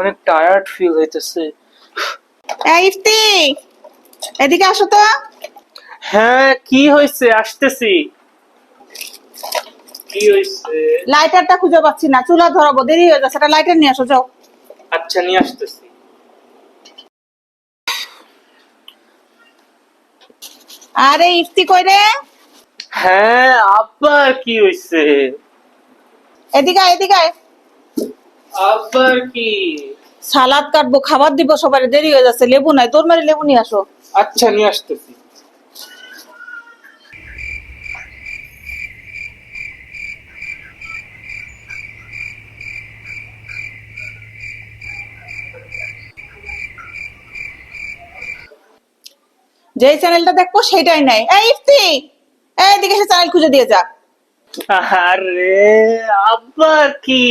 অনেক tired feel হইতেছে। এই ইফতি, এদিকে আসো তো। হ্যাঁ, কি হয়েছে? আসতেছি। কি হয়েছে? লাইটারটা খুঁজে পাচ্ছি না, চুলা ধরাবো, দেরি হয়ে যাচ্ছে, একটা লাইটার নিয়ে আসো যাও। আচ্ছা, নিয়ে আসতেছি। আরে ইফতি কই রে? হ্যাঁ, আবার কি হয়েছে? এদিকে আয়, এদিকে আয়। আবার কি? সালাদ কাটবো, খাবার দিব সবাই, দেরি হয়ে যাচ্ছে, লেবু নাই, তোর মারি লেবু নিয়ে আসো। আচ্ছা, নিয়ে আসতেছি। যেই চ্যানেলটা দেখবো সেটাই নাই। এই ইফতি, এদিকে সে চ্যানেল খুঁজে দিয়ে যা। আরে, আবার কি?